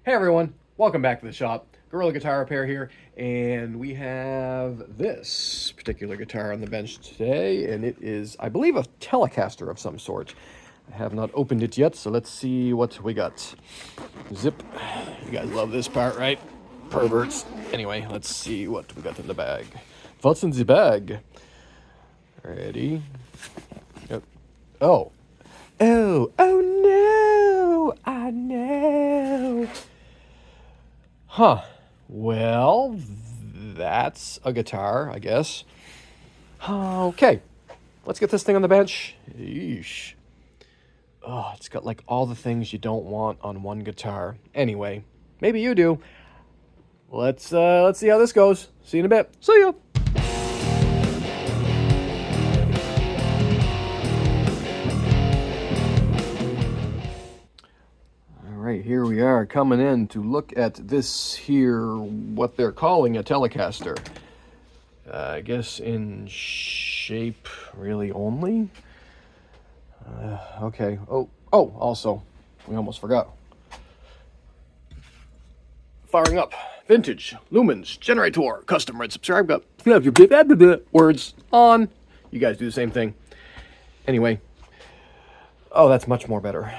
Hey everyone, welcome back to the shop. Gorilla Guitar Repair here, and we have this particular guitar on the bench today, and it is, I believe, a Telecaster of some sort. I have not opened it yet, so let's see what we got. Zip. You guys love this part, right? Perverts. Anyway, let's see what we got in the bag. What's in the bag? Ready? Yep. Oh. Oh no! I know! Huh. Well, that's a guitar, I guess. Okay. Let's get this thing on the bench. Yeesh. Oh, it's got like all the things you don't want on one guitar. Anyway, maybe you do. Let's see how this goes. See you in a bit. See ya. Right, here we are coming in to look at this here, what they're calling a Telecaster. I guess in shape really only. Okay. Oh, also, we almost forgot. Firing up. Vintage. Lumens. Generator. Custom red subscribe. Got words on. You guys do the same thing. Anyway. Oh, that's much more better.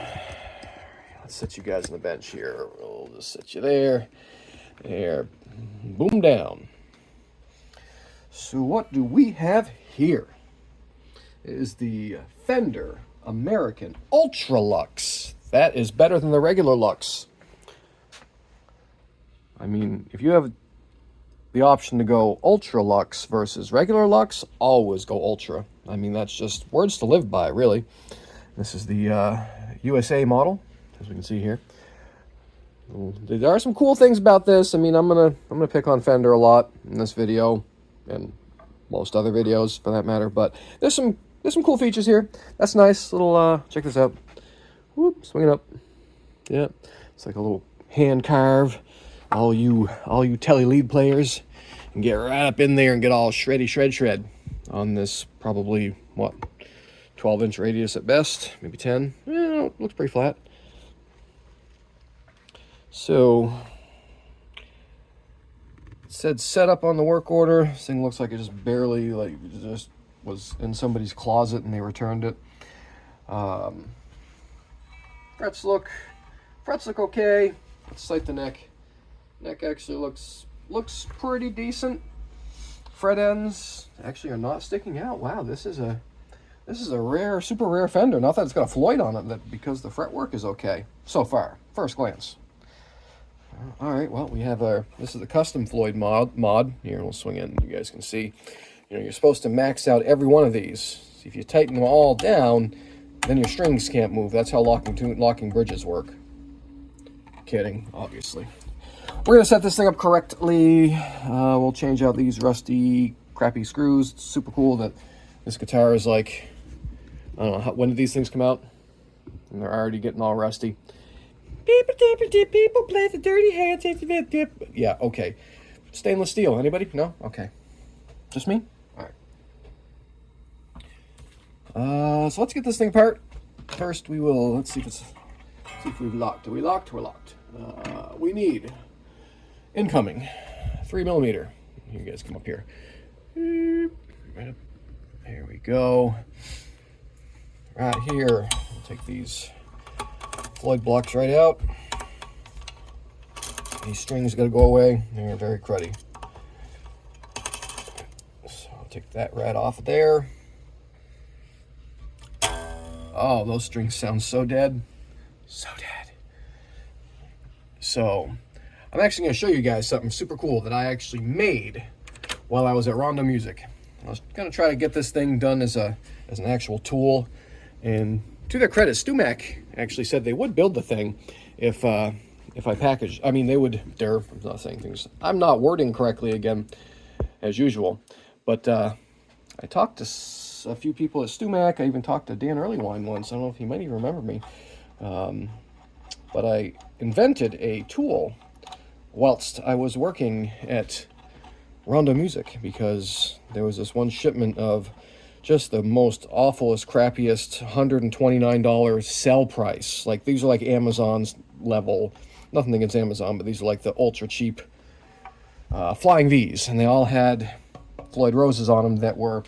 Let's sit you guys on the bench here. We'll just sit you there. There. Boom down. So what do we have here? It is the Fender American Ultra Lux. That is better than the regular Lux. I mean, if you have the option to go Ultra Lux versus regular Lux, always go Ultra. I mean, that's just words to live by, really. This is the USA model, as we can see here. There are some cool things about this. I mean, I'm gonna pick on Fender a lot in this video, and most other videos for that matter. But there's some cool features here. That's nice. Little check this out. Whoop, swing it up. Yeah, it's like a little hand carve. All you tele lead players can get right up in there and get all shred on this probably what 12-inch radius at best, maybe 10. Yeah, it looks pretty flat. So it said set up on the work order. This thing looks like it just barely just was in somebody's closet and they returned it. Frets look okay. Let's sight the neck. Neck actually looks pretty decent. Fret ends actually are not sticking out. Wow, this is a rare, super rare Fender. Not that it's got a Floyd on it, that because the fretwork is okay so far. First glance. All right, well, we have this is the custom Floyd mod. Here, we'll swing in. You guys can see. You know, you're supposed to max out every one of these. If you tighten them all down, then your strings can't move. That's how locking bridges work. Kidding, obviously. We're gonna set this thing up correctly. We'll change out these rusty, crappy screws. It's super cool that this guitar is like, I don't know, when did these things come out? And they're already getting all rusty. People play the dirty hands. Yeah, okay. Stainless steel. Anybody? No? Okay. Just me? All right. So let's get this thing apart. First, we will. Let's see if we've locked. Are we locked? We're locked. We need incoming 3mm. Here, you guys come up here. Right up. There we go. Right here. We'll take these Floyd blocks right out. These strings got to go away. They're very cruddy. So I'll take that right off of there. Oh, those strings sound so dead. So dead. So I'm actually going to show you guys something super cool that I actually made while I was at Rondo Music. I was going to try to get this thing done as an actual tool, and to their credit, StewMac actually said they would build the thing if I packaged. I mean, they would. I'm not saying things. I'm not wording correctly again, as usual. But I talked to a few people at StewMac. I even talked to Dan Earlywine once. I don't know if he might even remember me. But I invented a tool whilst I was working at Rondo Music, because there was this one shipment of Just the most awfulest, crappiest $129 sell price. Like, these are like Amazon's level. Nothing against Amazon, but these are like the ultra cheap Flying V's. And they all had Floyd Roses on them that were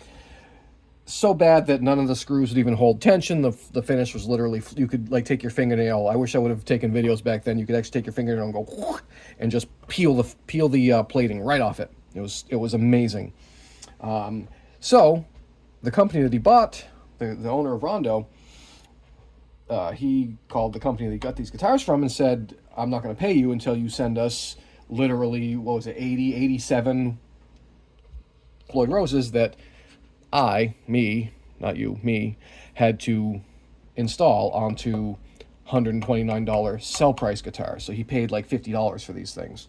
so bad that none of the screws would even hold tension. The finish was literally, you could like take your fingernail. I wish I would have taken videos back then. You could actually take your fingernail and go and just peel the plating right off it. It was amazing. So the company that he bought, the owner of Rondo, he called the company that he got these guitars from and said, I'm not going to pay you until you send us literally, what was it, 87 Floyd Roses that me, had to install onto $129 sell price guitars. So he paid like $50 for these things.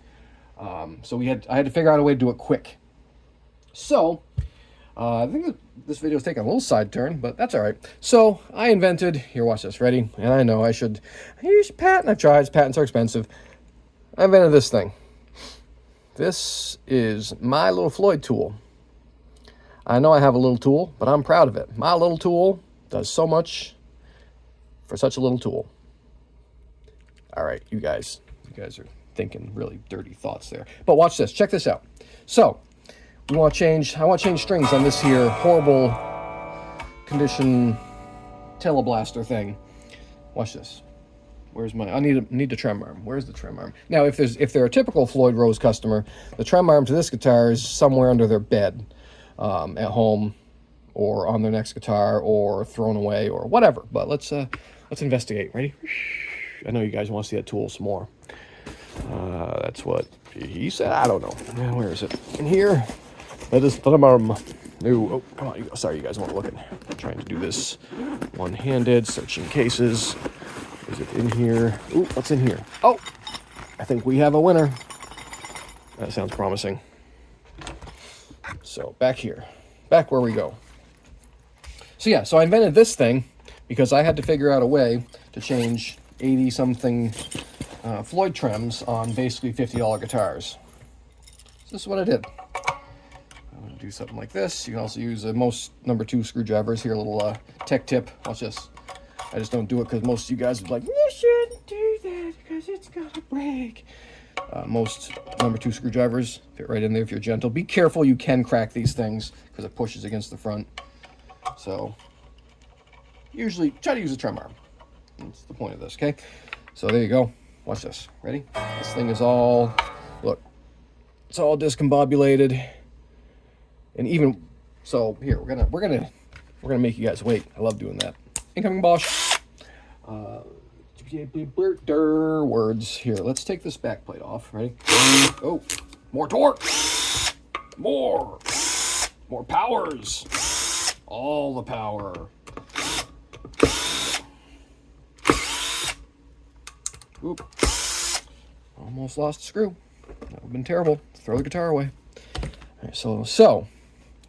So I had to figure out a way to do it quick. So I think this video is taking a little side turn, but that's all right. So I invented, here, watch this, ready? And I know I should use patent. I've tried, patents are expensive. I invented this thing. This is my little Floyd tool. I know I have a little tool, but I'm proud of it. My little tool does so much for such a little tool. All right, you guys are thinking really dirty thoughts there. But watch this, check this out. So, I want to change strings on this here horrible condition teleblaster thing. Watch this. Where's my, I need the trem arm. Where's the trem arm? Now, if they're a typical Floyd Rose customer, the trem arm to this guitar is somewhere under their bed. At home or on their next guitar or thrown away or whatever. But let's investigate. Ready? I know you guys want to see that tool some more. That's what he said. I don't know. Where is it? In here. That is the arm. No. Oh, come on. Sorry, you guys weren't looking. I'm trying to do this one-handed, searching cases. Is it in here? Ooh, what's in here? Oh, I think we have a winner. That sounds promising. So back here, back where we go. So yeah, so I invented this thing because I had to figure out a way to change 80-something Floyd trems on basically $50 guitars. So this is what I did. I'm going to do something like this. You can also use most number 2 screwdrivers here, a little tech tip. Watch this. I just don't do it because most of you guys would be like, you shouldn't do that because it's going to break. Most number 2 screwdrivers fit right in there if you're gentle. Be careful, you can crack these things because it pushes against the front. So usually try to use a trem arm. That's the point of this, okay? So there you go. Watch this. Ready? This thing is all, look, it's all discombobulated. And even so, here we're gonna make you guys wait. I love doing that. Incoming Bosch. Words here. Let's take this back plate off. Ready? Oh, more torque. More powers. All the power. Oop. Almost lost a screw. That would have been terrible. Throw the guitar away. All right, so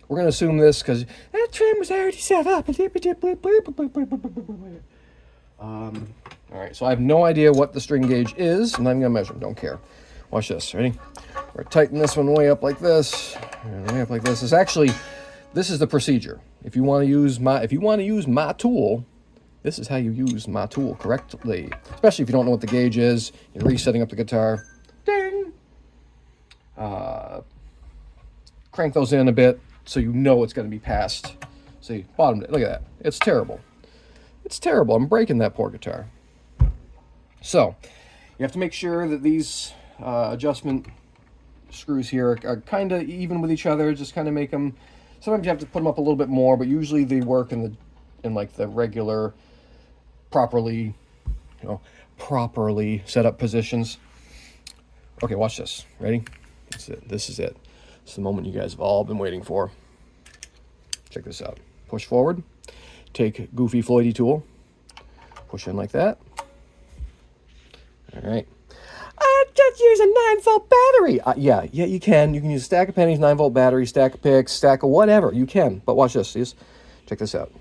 we're gonna assume this because that trim was already set up. All right, so I have no idea what the string gauge is. I'm not even gonna measure them, don't care. Watch this, ready? We're gonna tighten this one way up like this, and way up like this. This is the procedure. If you want to use my tool, this is how you use my tool correctly. Especially if you don't know what the gauge is, you're resetting up the guitar. Ding! Crank those in a bit so you know it's gonna be past. See, bottom, look at that. It's terrible. It's terrible. I'm breaking that poor guitar. So, you have to make sure that these adjustment screws here are kind of even with each other. Just kind of make them. Sometimes you have to put them up a little bit more, but usually they work in like the regular, properly set up positions. Okay, watch this. Ready? This is it. This is it. It's the moment you guys have all been waiting for. Check this out. Push forward. Take goofy Floydy tool. Push in like that. All right. I just use a 9-volt battery. Yeah, you can. You can use a stack of pennies, 9-volt battery, stack of picks, stack of whatever. You can. But watch this. See? Check this out.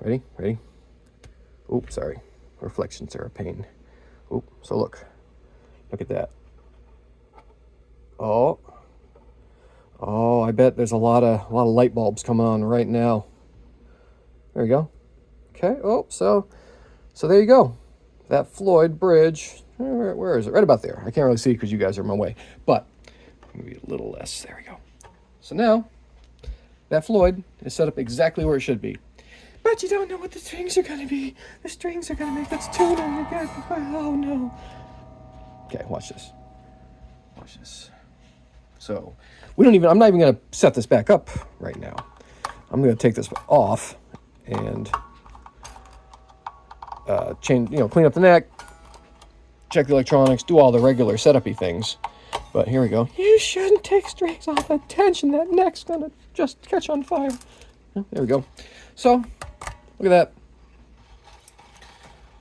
Ready? Ready? Oops, sorry. Reflections are a pain. Oop. So look at that. Oh. Oh, I bet there's a lot of light bulbs coming on right now. There we go. Okay. Oh, so there you go. That Floyd bridge. Where is it? Right about there. I can't really see because you guys are in my way. But maybe a little less. There we go. So now that Floyd is set up exactly where it should be. But you don't know what the strings are going to be. The strings are going to make that tune on your guy. Oh no. Okay, watch this. Watch this. So I'm not even going to set this back up right now. I'm going to take this off and clean up the neck, check the electronics, do all the regular setup-y things. But here we go. You shouldn't take strings off. Attention, that neck's going to just catch on fire. There we go. So, look at that.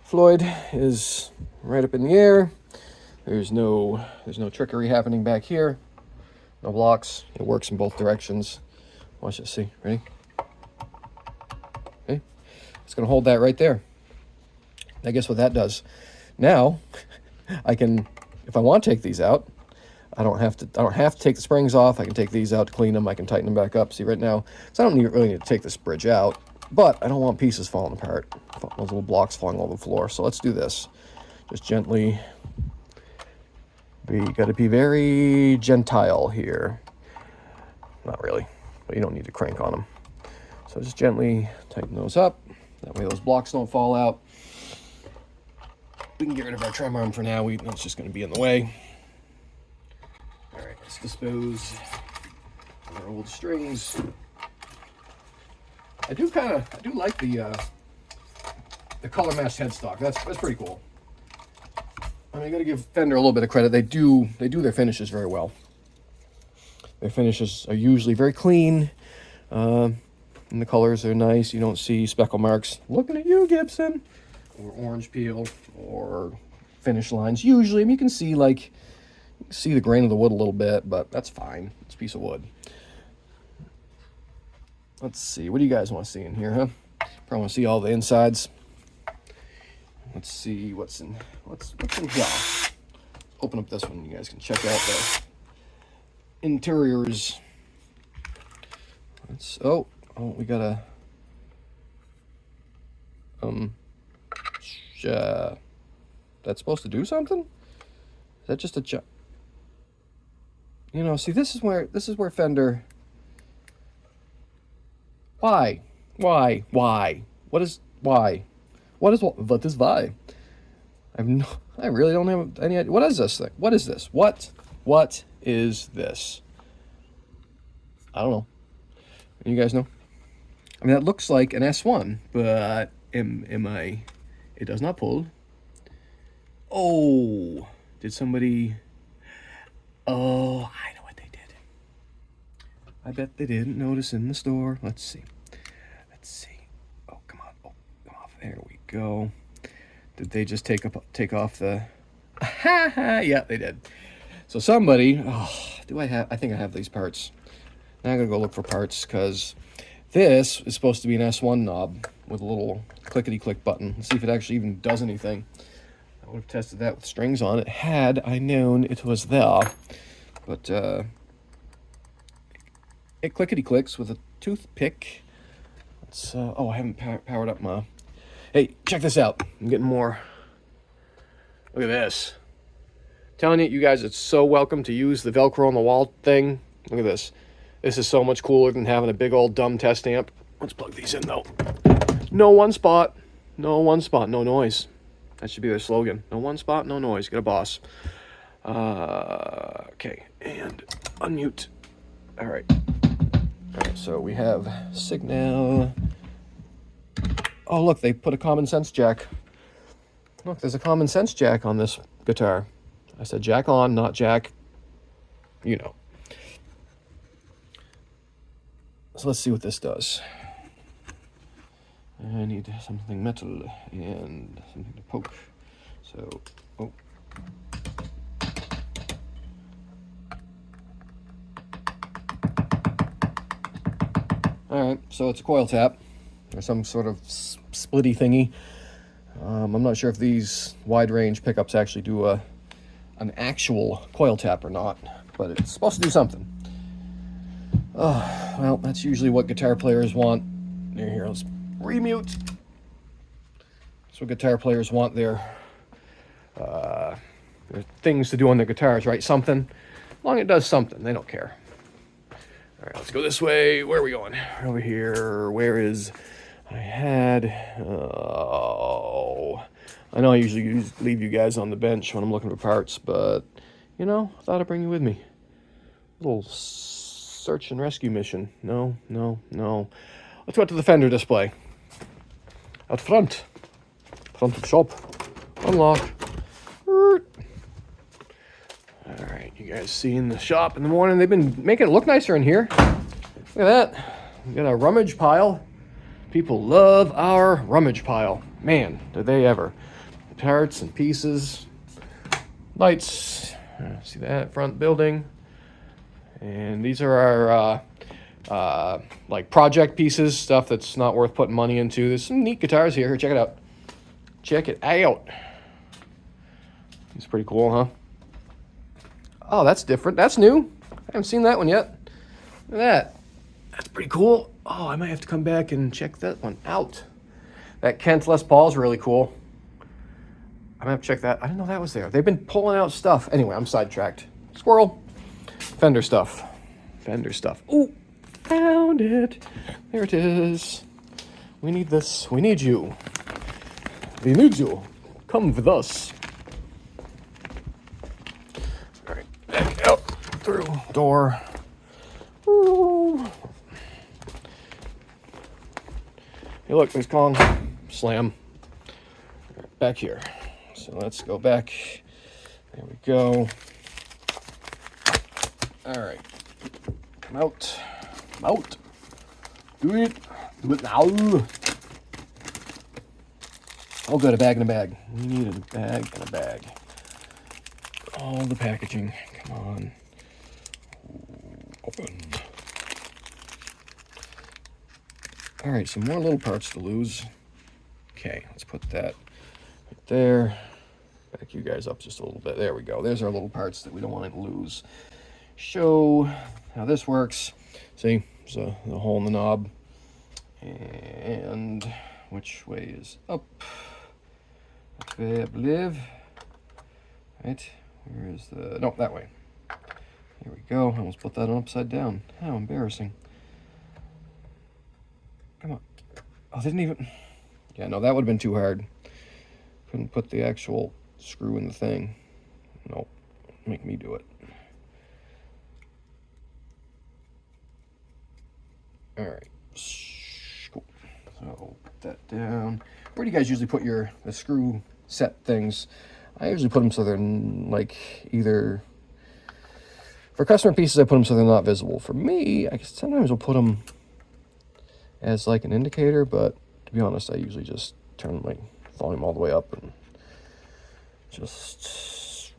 Floyd is right up in the air. There's no trickery happening back here. No blocks. It works in both directions. Watch this. See. Ready? Okay. It's going to hold that right there. Now guess what that does? Now, I can, if I want to take these out, I don't have to take the springs off. I can take these out to clean them. I can tighten them back up. See right now, because I don't really need to take this bridge out, but I don't want pieces falling apart. Those little blocks falling all over the floor. So let's do this. Just gently. Got to be very gentile here. Not really, but you don't need to crank on them. So just gently tighten those up. That way those blocks don't fall out. We can get rid of our trem arm for now. That's just going to be in the way. All right, let's dispose of our old strings. I do like the color matched headstock. That's pretty cool. I mean, I got to give Fender a little bit of credit. They do their finishes very well. Their finishes are usually very clean, and the colors are nice. You don't see speckle marks. Looking at you, Gibson, or orange peel, or finish lines. Usually, I mean, you can see the grain of the wood a little bit, but that's fine. It's a piece of wood. Let's see. What do you guys want to see in here, huh? Probably want to see all the insides. Let's see what's in here. Open up this one. You guys can check out the interiors. We got a that's supposed to do something? Is that just a see, this is where Fender. Why? What is why? I really don't have any idea. What is this thing? What is this? What is this? I don't know. You guys know? I mean, that looks like an S1, but am I? It does not pull. Oh, did somebody? Oh, I know what they did. I bet they didn't notice in the store. Let's see. Oh, come on. Oh, come off. There we go. Did they just take off the? Yeah, they did. So somebody. Oh, I think I have these parts. Now I'm gonna go look for parts because this is supposed to be an S1 knob with a little clickety-click button. Let's see if it actually even does anything. I would have tested that with strings on it had I known it was there. But it clickety-clicks with a toothpick. Let's, I haven't powered up my... Hey, check this out. I'm getting more. Look at this. Telling you guys, it's so welcome to use the Velcro on the wall thing. Look at this. This is so much cooler than having a big old dumb test amp. Let's plug these in though. No one spot, no noise. That should be their slogan. No one spot, no noise. Get a boss. Okay, and unmute. All right, so we have signal. Oh, look, they put a common sense jack. Look, there's a common sense jack on this guitar. I said jack on, not jack. You know. So let's see what this does. I need something metal and something to poke. So, Alright, so it's a coil tap. Or some sort of splitty thingy. I'm not sure if these wide range pickups actually do an actual coil tap or not, but it's supposed to do something. Oh, well, that's usually what guitar players want. Here, let's remute. That's what guitar players want their things to do on their guitars, right? Something. As long as it does something, they don't care. All right, let's go this way. Where are we going? Over here. Where is... I had... Oh... I know I usually leave you guys on the bench when I'm looking for parts, but, you know, I thought I'd bring you with me. A little search and rescue mission. No. Let's go to the Fender display. Out front. Front of the shop. Unlock. Alright, you guys see in the shop in the morning, they've been making it look nicer in here. Look at that. We got a rummage pile. People love our rummage pile. Man, do they ever. Parts and pieces. Lights. See that front building. And these are our like project pieces, stuff that's not worth putting money into. There's some neat guitars here. Check it out. Check it out. It's pretty cool, huh? Oh, that's different. That's new. I haven't seen that one yet. Look at that. That's pretty cool. Oh, I might have to come back and check that one out. That Kent Les Paul is really cool. I'm going to have to check that. I didn't know that was there. They've been pulling out stuff. Anyway, I'm sidetracked. Squirrel. Fender stuff. Fender stuff. Ooh, found it. There it is. We need this. We need you. We need you. Come with us. All right, back out through door. Ooh. Hey, look, there's Kong. Slam. Back here. So let's go back. There we go. All right. Come out. Come out. Do it. Do it now. Oh, good. A bag and a bag. We need a bag and a bag. All the packaging. Come on. Open. All right. Some more little parts to lose. Okay. Let's put that right there. Back you guys up just a little bit. There we go. There's our little parts that we don't want to lose. Show how this works. See, there's a hole in the knob. And which way is up? That way, I believe. Right? Where is the... No, that way. Here we go. I almost put that on upside down. How embarrassing. Come on. Oh, didn't even... Yeah, no, that would have been too hard. Couldn't put the actual screw in the thing. Nope. Make me do it. All right. Cool. So put that down. Where do you guys usually put the screw set things? I usually put them so they're like either... For customer pieces, I put them so they're not visible. For me, I sometimes will put them as like an indicator, but to be honest, I usually just turn my volume all the way up and just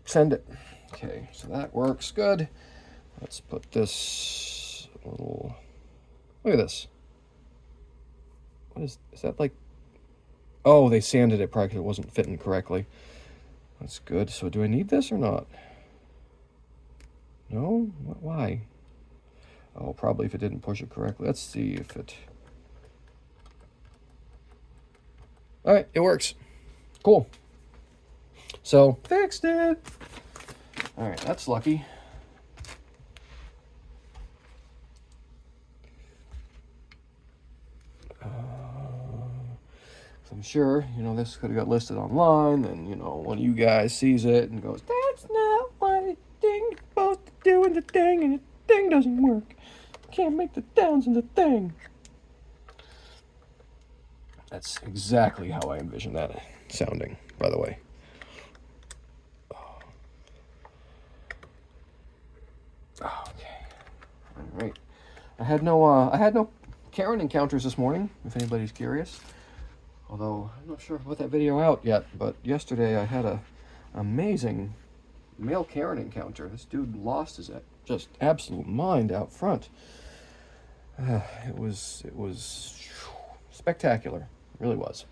send it. Okay, so that works good. Let's put this little... Look at this. What is that like? Oh, they sanded it probably because it wasn't fitting correctly. That's good. So do I need this or not? No? Why? Oh, probably if it didn't push it correctly. Let's see if it... All right, it works. Cool. So, fixed it. All right, that's lucky. I'm sure, you know, this could have got listed online, and, you know, one of you guys sees it and goes, that's not what the thing's supposed to do in the thing, and the thing doesn't work. Can't make the downs in the thing. That's exactly how I envision that sounding, by the way. Okay. All right. I had no Karen encounters this morning, if anybody's curious. Although, I'm not sure if I put that video out yet, but yesterday I had a amazing male Karen encounter. This dude lost his just absolute mind out front. It was spectacular. It really was.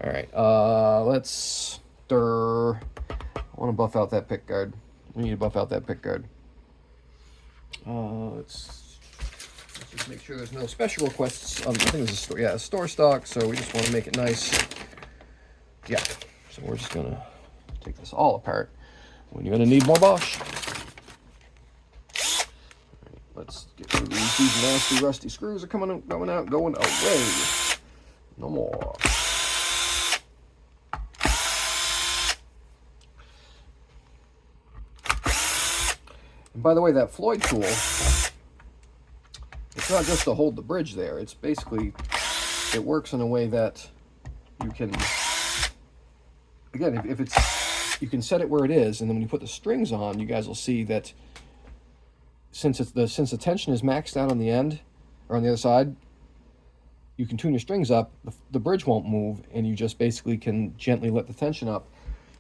All right, let's stir. I want to buff out that pickguard. We need to buff out that pickguard. Let's Let's just make sure there's no special requests. I think this is store stock, so we just want to make it nice. Yeah, so we're just gonna take this all apart when you're gonna need more Bosch. Right, let's get rid of these nasty rusty screws are going away. No more. And by the way, that Floyd tool, it's not just to hold the bridge there. It's basically, it works in a way that you can, again, if it's, you can set it where it is, and then when you put the strings on, you guys will see that since the tension is maxed out on the end, or on the other side, you can tune your strings up, the bridge won't move, and you just basically can gently let the tension up.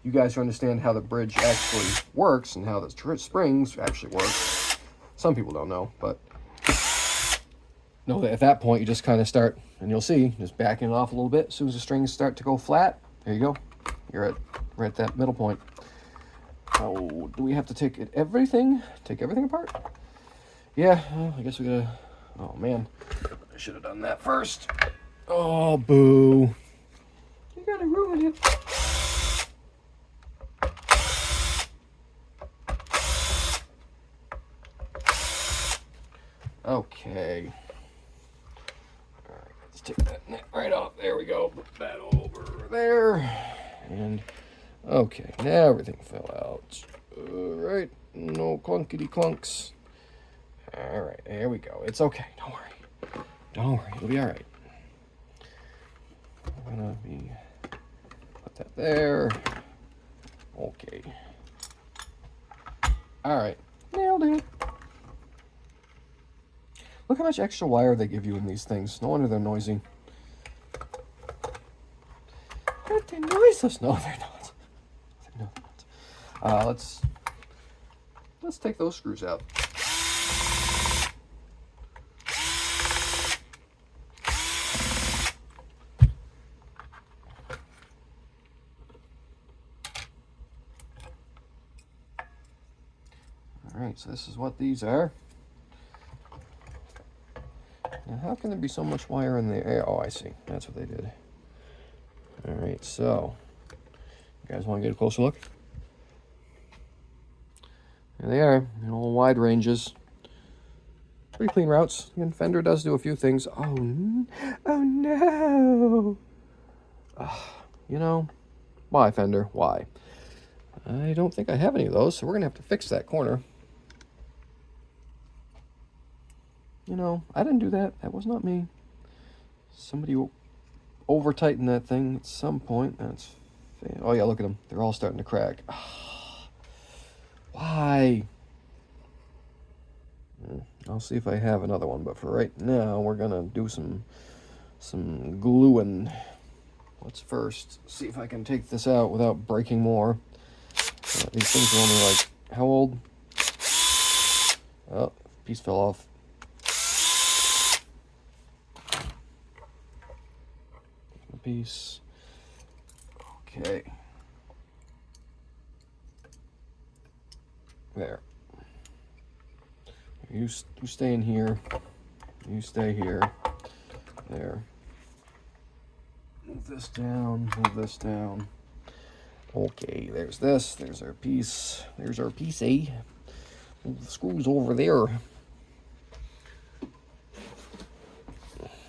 You guys understand how the bridge actually works and how the springs actually work. Some people don't know, but know that at that point you just kind of start, and you'll see, just backing it off a little bit. As soon as the strings start to go flat, there you go. You're at that middle point. Oh, do we have to take everything apart? Yeah, well, I guess we gotta, oh man, I should have done that first. Oh, boo. You gotta ruin it. Okay. All right, let's take that net right off. There we go. Put that over there. And okay, now everything fell out. All right, no clunkety clunks. All right, there we go. It's okay. Don't worry. Don't worry. It'll be all right. I'm gonna put that there. Okay. All right. Nailed it. Look how much extra wire they give you in these things. No wonder they're noisy. They're noiseless. No, they're not. No, they're not. Let's take those screws out. All right, so this is what these are. Now, how can there be so much wire in there? Oh, I see. That's what they did. All right, so you guys want to get a closer look? There they are, all wide ranges. Pretty clean routes. And Fender does do a few things. Oh no! You know, why, Fender? Why? I don't think I have any of those, so we're gonna have to fix that corner. You know, I didn't do that. That was not me. Somebody over tightened that thing at some point. Oh yeah, look at them. They're all starting to crack. Why? I'll see if I have another one, but for right now, we're gonna do some gluing. Let's first see if I can take this out without breaking more. These things are only like, how old? Oh, piece fell off. Piece. Okay. There. You stay in here. You stay here. There. Move this down. Move this down. Okay, there's this. There's our piece. There's our piece A. Move the screws over there.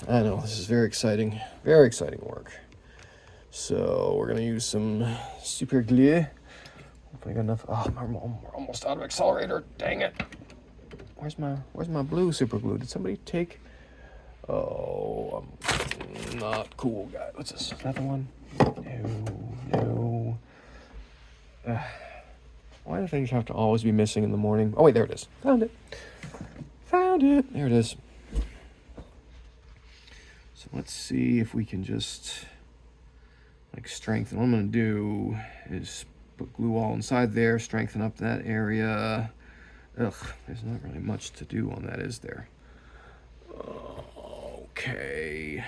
I know, this is very exciting work. So we're gonna use some super glue. Hopefully I got enough. Oh, we're almost out of accelerator. Dang it! Where's my blue super glue? Did somebody take? Oh, I'm not cool, guy. What's this? Is that the one? No. Why do things have to always be missing in the morning? Oh wait, there it is. Found it. Found it. There it is. So let's see if we can just like strengthen. What I'm going to do is put glue all inside there, strengthen up that area. Ugh, there's not really much to do on that, is there? Okay.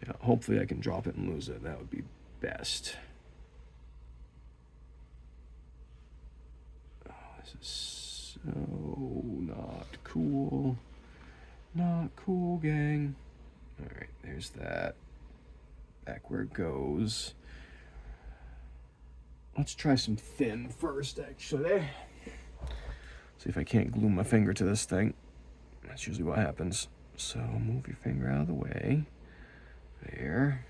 Yeah, hopefully I can drop it and lose it. That would be best. Oh, this is so not cool. Not cool, gang. All right, there's that. Back where it goes. Let's try some thin first, actually. See if I can't glue my finger to this thing. That's usually what happens. So move your finger out of the way. There.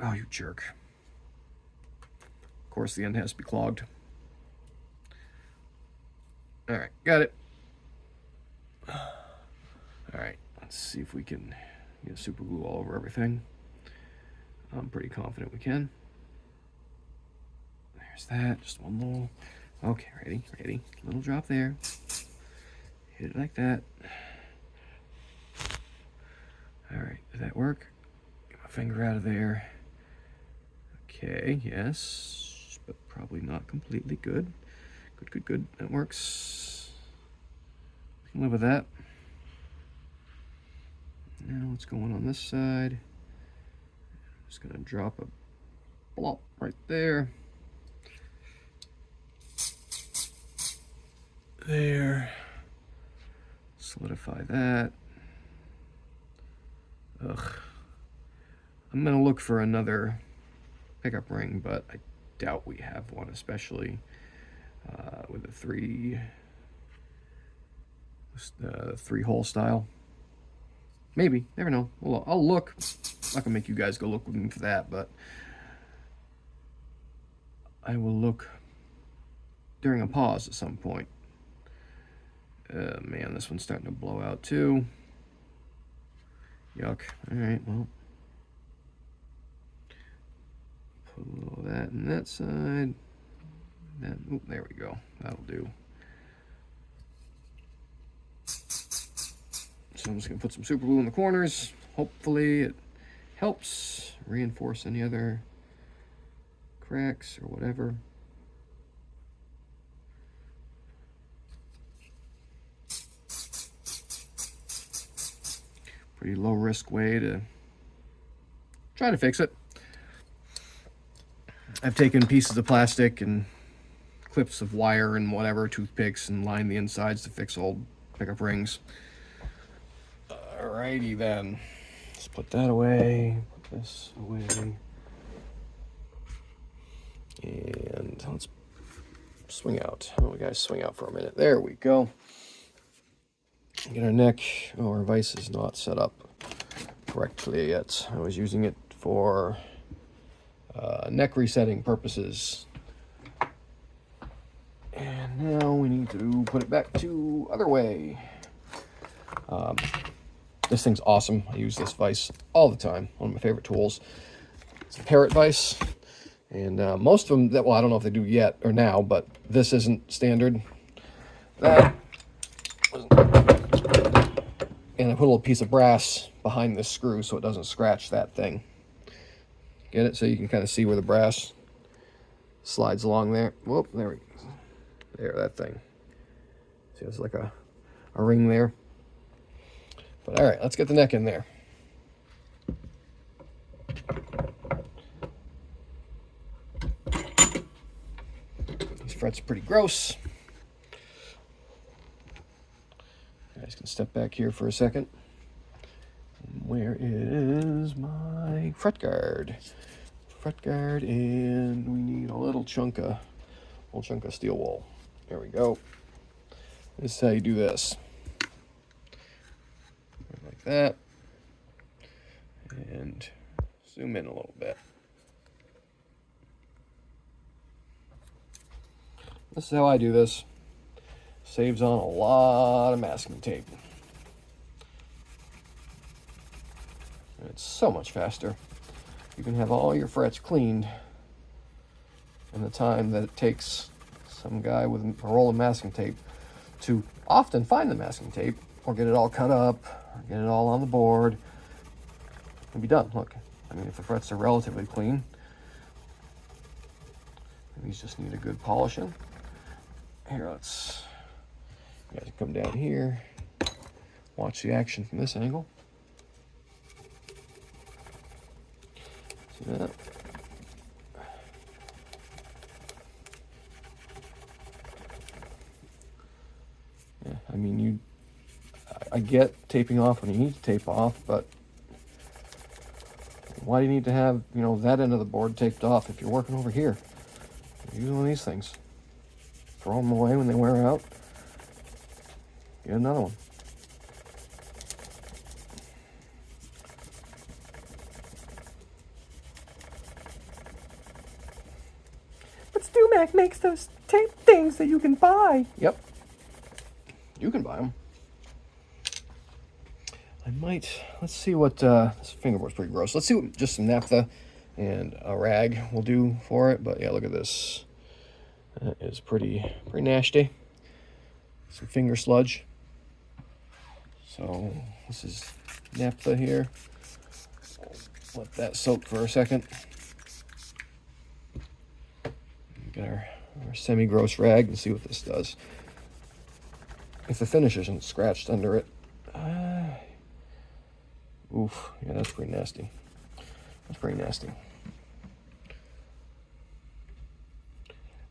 Oh, you jerk. Of course, the end has to be clogged. All right, got it. All right, let's see if we can get super glue all over everything. I'm pretty confident we can. There's that, just one little, okay, ready, little drop there. Hit it like that. All right, did that work? Get my finger out of there. Okay, yes, but probably not completely good. Good, that works. We can live with that. Now what's going on this side? I'm just gonna drop a blop right there. There. Solidify that. Ugh. I'm gonna look for another pickup ring, but I doubt we have one, especially with a three-hole style. Maybe, never know. Well, I'll look. I'm not gonna make you guys go looking for that, but I will look during a pause at some point. Man, this one's starting to blow out too. Yuck. All right, well, put a little of that on that side. That, oh, there we go. That'll do. So I'm just gonna put some super glue in the corners. Hopefully it helps reinforce any other cracks or whatever. Pretty low risk way to try to fix it. I've taken pieces of plastic and clips of wire and whatever, toothpicks, and lined the insides to fix old pickup rings. Alrighty then. Let's put that away. Put this away. And let's swing out. Oh, we gotta swing out for a minute. There we go. Get our neck. Oh, our vise is not set up correctly yet. I was using it for neck resetting purposes. And now we need to put it back to other way. This thing's awesome. I use this vise all the time. One of my favorite tools. It's a Parrot vise. And most of them, well, I don't know if they do yet or now, but this isn't standard. That. And I put a little piece of brass behind this screw so it doesn't scratch that thing. Get it? So you can kind of see where the brass slides along there. Whoop, there we go. There, that thing. See, it's like a ring there. But all right, let's get the neck in there. These frets are pretty gross. You guys can step back here for a second. Where is my Fretguard? Fretguard, and we need a little chunk of steel wool. There we go. This is how you do this. Like that. And zoom in a little bit. This is how I do this. Saves on a lot of masking tape. And it's so much faster. You can have all your frets cleaned in the time that it takes some guy with a roll of masking tape to often find the masking tape or get it all cut up, or get it all on the board, and be done. Look, I mean, if the frets are relatively clean, these just need a good polishing. Here, let's, you guys come down here, watch the action from this angle. See that? I get taping off when you need to tape off, but why do you need to have, you know, that end of the board taped off if you're working over here? Use one of these things. Throw them away when they wear out. Get another one. But StewMac makes those tape things that you can buy. Yep. You can buy them. I might, let's see what, this fingerboard's pretty gross. Let's see what just some naphtha and a rag will do for it. But yeah, look at this. That is pretty nasty. Some finger sludge. So this is naphtha here. Let that soak for a second. Get our semi-gross rag and see what this does. If the finish isn't scratched under it. Oof, yeah, that's pretty nasty. That's pretty nasty.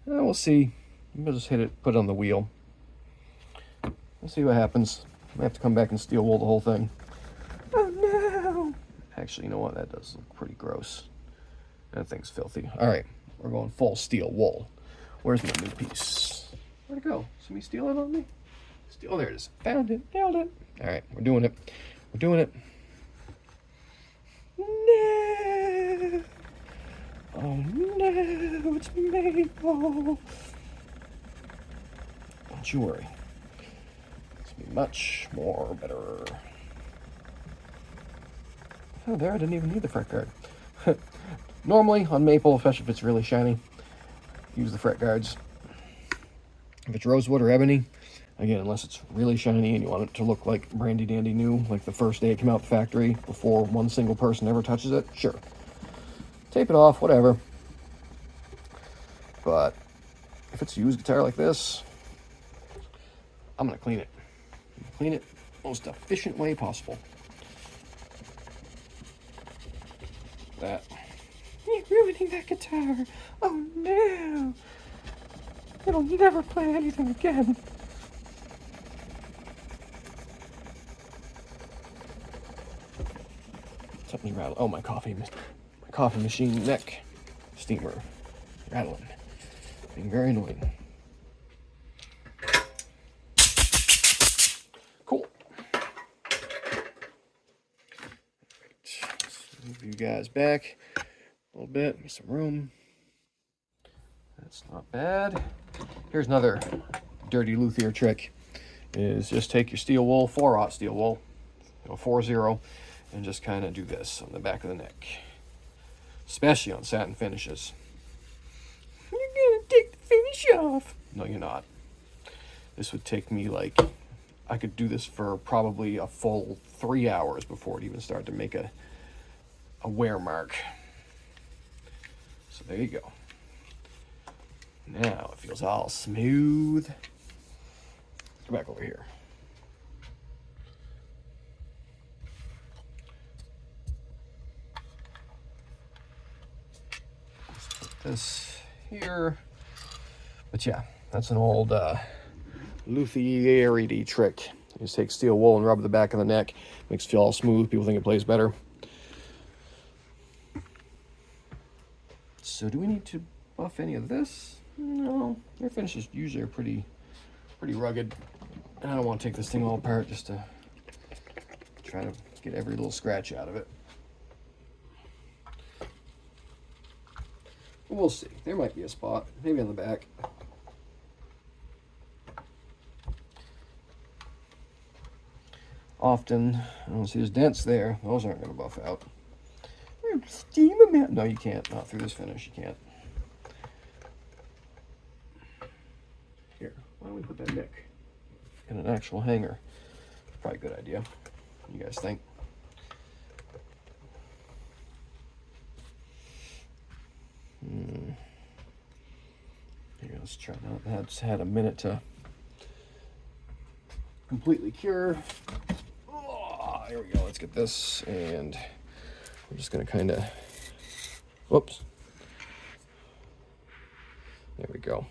We'll see. We'll just hit it, put it on the wheel. We'll see what happens. I have to come back and steel wool the whole thing. Oh no! Actually, you know what? That does look pretty gross. That thing's filthy. All right, we're going full steel wool. Where's my new piece? Where'd it go? Somebody steal it on me? Oh, there it is. Found it. Nailed it. All right, we're doing it. We're doing it. No! Oh no! It's maple. Don't you worry. It's gonna be much more better. Oh, there, I didn't even need the fret guard. Normally, on maple, especially if it's really shiny, use the fret guards. If it's rosewood or ebony, again, unless it's really shiny and you want it to look like brandy dandy new, like the first day it came out the factory, before one single person ever touches it, sure. Tape it off, whatever. But if it's a used guitar like this, I'm gonna clean it. Clean it most efficient way possible. That. You're ruining that guitar. Oh no. It'll never play anything again. Something rattled. Oh, my coffee machine neck steamer rattling. Being very annoying. Cool. Let's move you guys back a little bit. Get some room. That's not bad. Here's another dirty luthier trick. Is just take your steel wool, 4/0 steel wool, 4-0, and just kind of do this on the back of the neck. Especially on satin finishes. You're gonna take the finish off. No, you're not. This would take me like, I could do this for probably a full 3 hours before it even started to make a wear mark. So there you go. Now it feels all smooth. Go back over here. Let's put this here. But yeah, that's an old luthier trick. You just take steel wool and rub the back of the neck. Makes it feel all smooth. People think it plays better. So do we need to buff any of this? No, their finishes usually are pretty rugged. And I don't want to take this thing all apart just to try to get every little scratch out of it. We'll see. There might be a spot, maybe on the back. Often, I don't see there's dents there. Those aren't going to buff out. Steam them out. No, you can't. Not through this finish. You can't. Here, why don't we put that nick in an actual hanger? Probably a good idea. What do you guys think? Here, let's try that. That's had a minute to completely cure. Oh, here we go. Let's get this, and we're just going to kind of, whoops. There we go.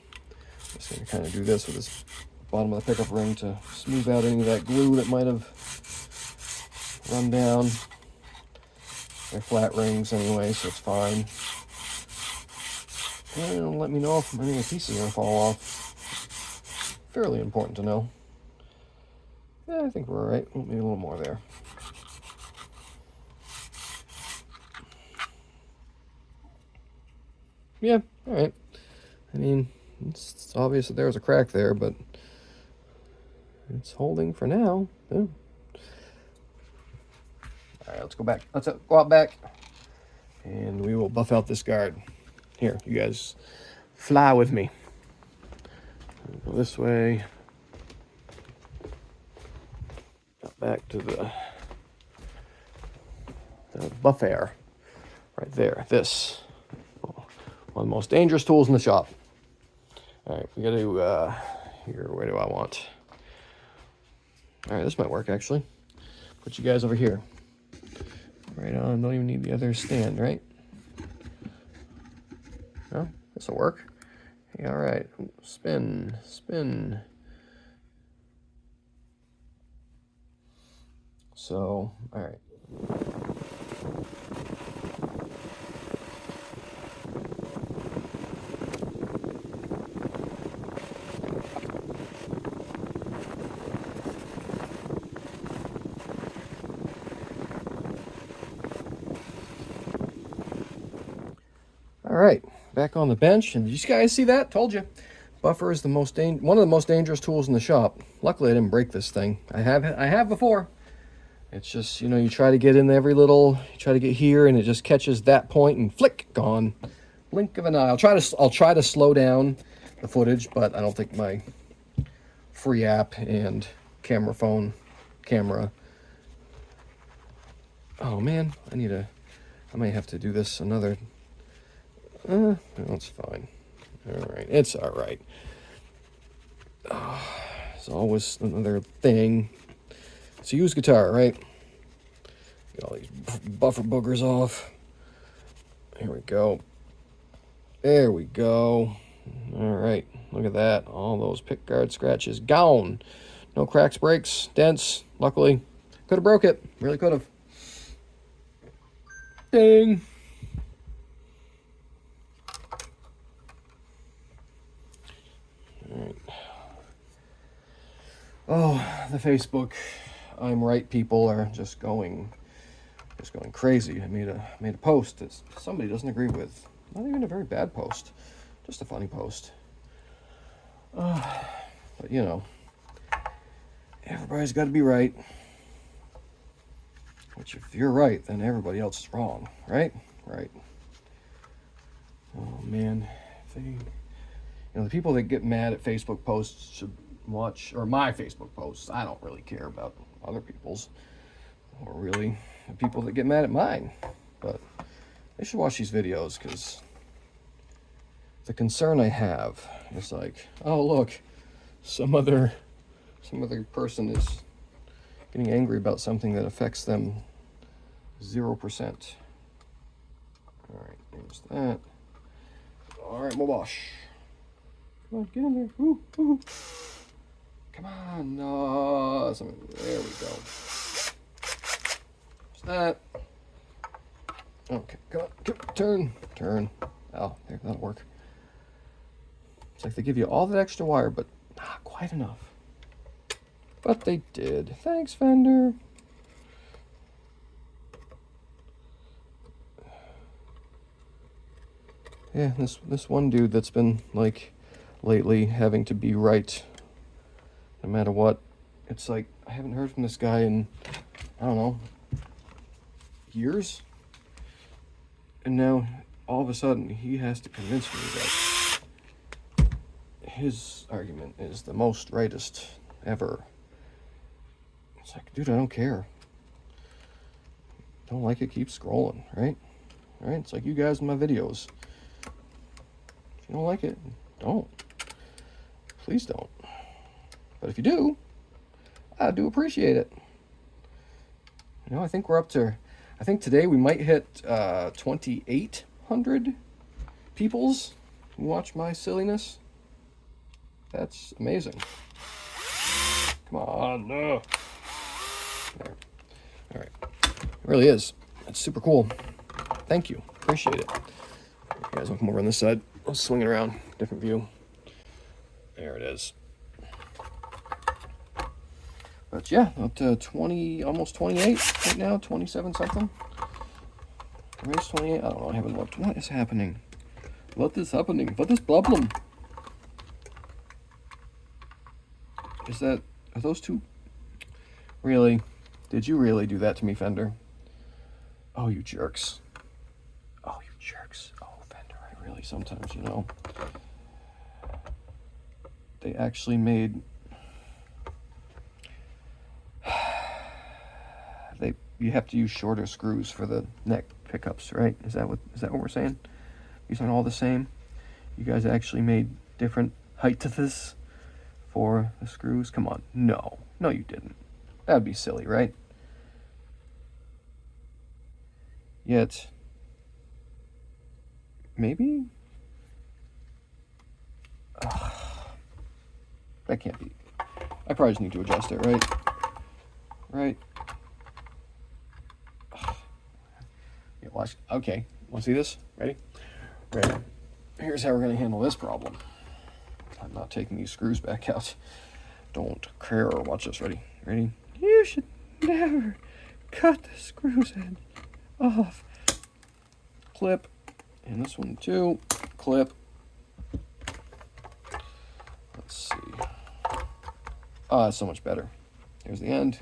Just going to kind of do this with this bottom of the pickup ring to smooth out any of that glue that might have run down. They're flat rings anyway, so it's fine. And it'll let me know if any of the pieces are going to fall off. Fairly important to know. Yeah, I think we're all right. Maybe a little more there. Yeah, all right. I mean, it's obvious that there's a crack there, but it's holding for now. Yeah. All right, let's go back. Let's go out back, and we will buff out this guard. Here, you guys fly with me. Go this way. Out back to the buffer right there. This one of the most dangerous tools in the shop. All right, we got to here. Where do I want? All right, this might work actually. Put you guys over here. Right on. Don't even need the other stand, right? No, this will work. Hey, all right. Spin, spin. So, all right. All right, back on the bench, and did you guys see that? Told you. Buffer is the one of the most dangerous tools in the shop. Luckily, I didn't break this thing. I have before. It's just, you know, you try to get in every little, you try to get here, and it just catches that point, and flick, gone. Blink of an eye. I'll try to slow down the footage, but I don't think my free app and camera. Oh man, I may have to do this another. That's fine. All right, it's all right. It's always another thing. It's a used guitar, right? Get all these buffer boogers off. Here we go. There we go. All right, look at that. All those pickguard scratches gone. No cracks, breaks, dents. Luckily, could have broke it. Really could have. Ding. All right. Oh, the Facebook I'm right people are just going crazy. I made a post that somebody doesn't agree with. Not even a very bad post, just a funny post. But you know, everybody's got to be right. Which if you're right, then everybody else is wrong, right? Right. Oh man, the people that get mad at Facebook posts should watch, or my Facebook posts. I don't really care about other people's, or really the people that get mad at mine, but they should watch these videos, because the concern I have is like, oh look, some other person is getting angry about something that affects them 0%. All right, there's that. All right, Mobosh. Come on, get in there. Woo, woo. Come on, no. There we go. There's that. Okay, come on, turn. Oh, there, that'll work. It's like they give you all that extra wire, but not quite enough. But they did. Thanks, Fender. Yeah, this one dude that's been, like, lately having to be right no matter what. It's like, I haven't heard from this guy in, I don't know, years. And now, all of a sudden, he has to convince me that his argument is the most rightest ever. It's like, dude, I don't care. Don't like it, keep scrolling, right? Right? It's like you guys in my videos. If you don't like it, don't. Please don't. But if you do, I do appreciate it. You know, I think we're up to, I think today we might hit 2,800 peoples who watch my silliness. That's amazing. Come on, no. There. All right. It really is. It's super cool. Thank you. Appreciate it. You guys want to come over on this side? I'll swing it around. Different view. There it is. But yeah, up to 20, almost 28 right now. 27 something. Race 28. I don't know. I haven't looked. What is happening? What is happening? What is problem? Is that... Are those two... Really? Did you really do that to me, Fender? Oh, you jerks. Oh, you jerks. Oh, Fender, I really sometimes, you know... They actually made... You have to use shorter screws for the neck pickups, right? Is that what we're saying? These aren't all the same. You guys actually made different height to this for the screws. Come on, no, you didn't. That'd be silly, right? Yet, maybe. That can't be. I probably just need to adjust it, right? Right. Yeah, watch. Okay. Want to see this? Ready? Ready. Here's how we're going to handle this problem. I'm not taking these screws back out. Don't care. Watch this. Ready? Ready? You should never cut the screws end off. Clip. And this one too. Clip. Let's see. Oh, that's so much better. Here's the end.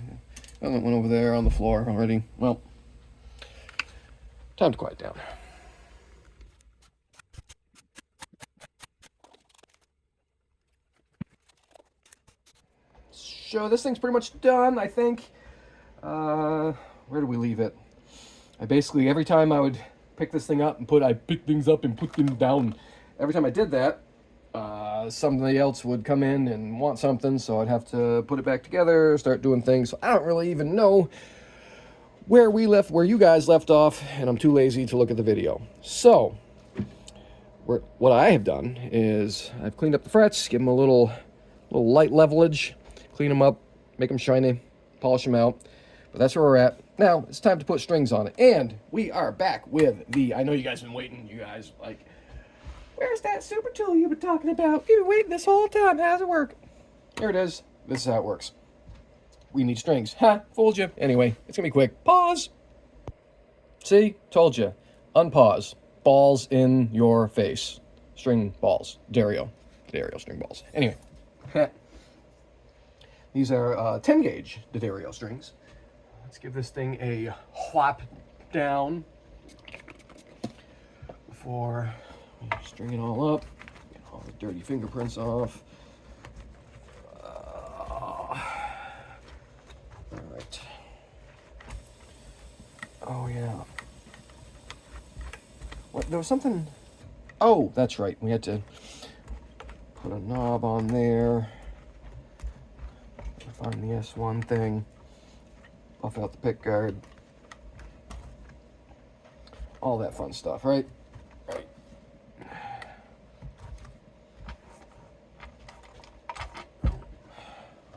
And that one over there on the floor already. Well, time to quiet down. So this thing's pretty much done, I think. Where do we leave it? I basically, every time I would pick this thing up and I pick things up and put them down. Every time I did that, somebody else would come in and want something, so I'd have to put it back together, start doing things. So I don't really even know where you guys left off, and I'm too lazy to look at the video. So, what I have done is I've cleaned up the frets, give them a little light levelage, clean them up, make them shiny, polish them out. But that's where we're at. Now, it's time to put strings on it. And we are back with I know you guys have been waiting, you guys, like, where's that super tool you've been talking about? You've been waiting this whole time. How does it work? Here it is. This is how it works. We need strings. Ha! Fooled you. Anyway, it's going to be quick. Pause! See? Told you. Unpause. Balls in your face. String balls. Dario string balls. Anyway. These are 10 gauge Dario strings. Let's give this thing a whop down before we string it all up. Get all the dirty fingerprints off. Alright. Oh, yeah. What? There was something... Oh, that's right. We had to put a knob on there. Find the S1 thing. Buff out the pickguard. All that fun stuff, right? Right.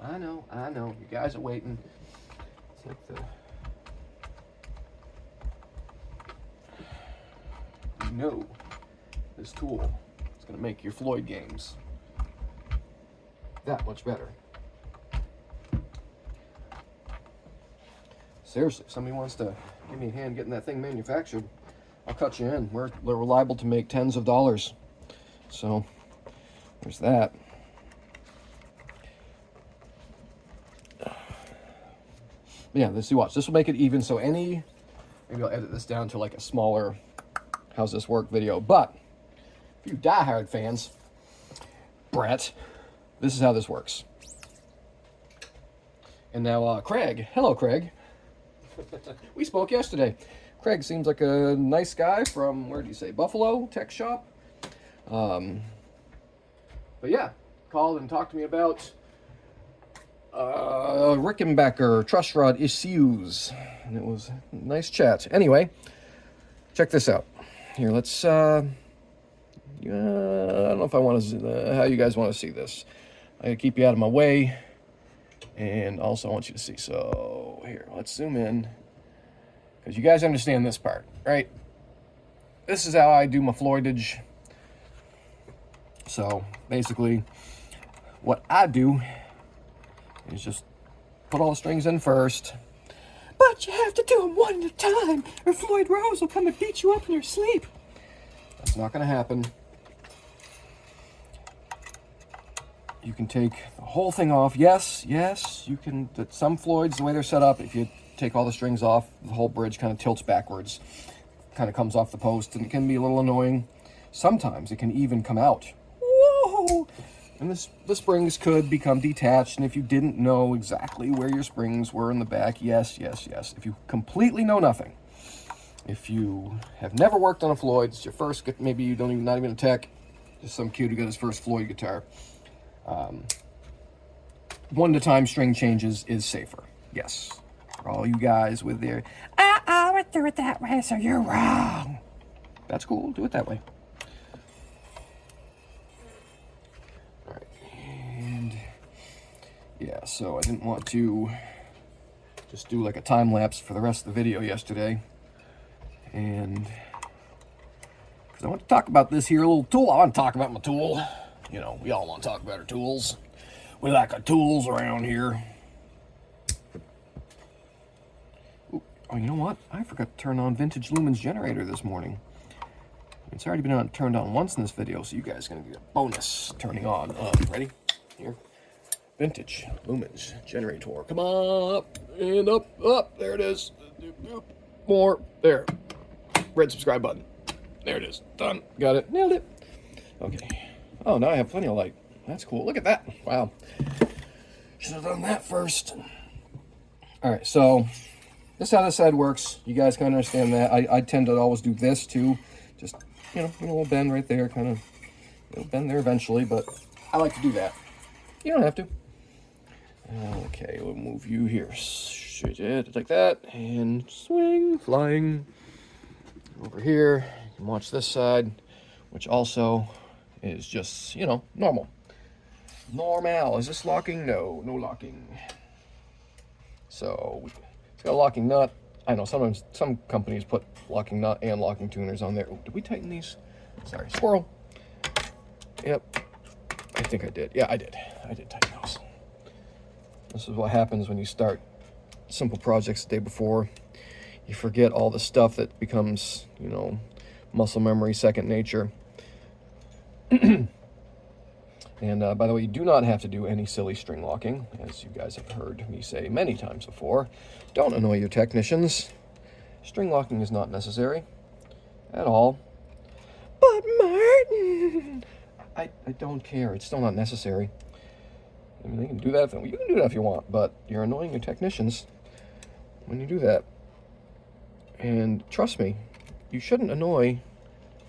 I know. You guys are waiting. It's like this tool is going to make your Floyd games that much better. Seriously, if somebody wants to give me a hand getting that thing manufactured, I'll cut you in. We're liable to make tens of dollars. So, there's that. But yeah, let's see, watch. This will make it even, so maybe I'll edit this down to like a smaller how's this work video. But, if you diehard fans, Brett, this is how this works. And now, Craig. Hello, Craig. We spoke yesterday. Craig seems like a nice guy from, where do you say, Buffalo Tech Shop. But yeah, called and talked to me about Rickenbacker truss rod issues. And it was a nice chat. Anyway, check this out. Here, let's, I don't know if I want to, how you guys want to see this. I gotta keep you out of my way. And also I want you to see, so here, let's zoom in, because you guys understand this part, right? This is how I do my Floydage. So basically, what I do is just put all the strings in first. But you have to do them one at a time, or Floyd Rose will come and beat you up in your sleep. That's not going to happen. You can take the whole thing off. Yes, you can. Some Floyds, the way they're set up, if you take all the strings off, the whole bridge kind of tilts backwards. Kind of comes off the post, and it can be a little annoying. Sometimes it can even come out. Whoa! And the springs could become detached, and if you didn't know exactly where your springs were in the back, yes. If you completely know nothing, if you have never worked on a Floyd, it's your first, maybe you don't even, not even a tech, just some kid who got his first Floyd guitar. One-at-a-time string changes is safer. Yes. For all you guys with their, I would do it that way, so you're wrong. That's cool. Do it that way. All right. And yeah, so I didn't want to just do like a time lapse for the rest of the video yesterday. And because I want to talk about this here little tool. I want to talk about my tool. You know, we all want to talk about our tools. We like our tools around here. Ooh, oh, you know what? I forgot to turn on Vintage Lumens generator this morning. It's already been turned on once in this video, so you guys are going to get a bonus turning on. Ready? Here. Vintage Lumens generator. Come on, up and up. There it is. More. There. Red subscribe button. There it is. Done. Got it. Nailed it. Okay. Oh, now I have plenty of light. That's cool. Look at that. Wow. Should have done that first. All right, so this is how this side works. You guys kind of understand that. I tend to always do this too. Just, you know, a little bend right there, kind of, it'll bend there eventually, but I like to do that. You don't have to. Okay, we'll move you here. Like that, and swing, flying. Over here, you can watch this side, which also is just, you know, normal. Normal. Is this locking? No locking. So it's got a locking nut. I know sometimes some companies put locking nut and locking tuners on there. Oh, did we tighten these? Sorry, squirrel. Yep, I think I did. Yeah, I did tighten those. This is what happens when you start simple projects the day before. You forget all the stuff that becomes, you know, muscle memory, second nature. And by the way, you do not have to do any silly string locking, as you guys have heard me say many times before. Don't annoy your technicians. String locking is not necessary at all. But Martin, I don't care. It's still not necessary. I mean, they can do that. You can do that if you want, but you're annoying your technicians when you do that. And trust me, you shouldn't annoy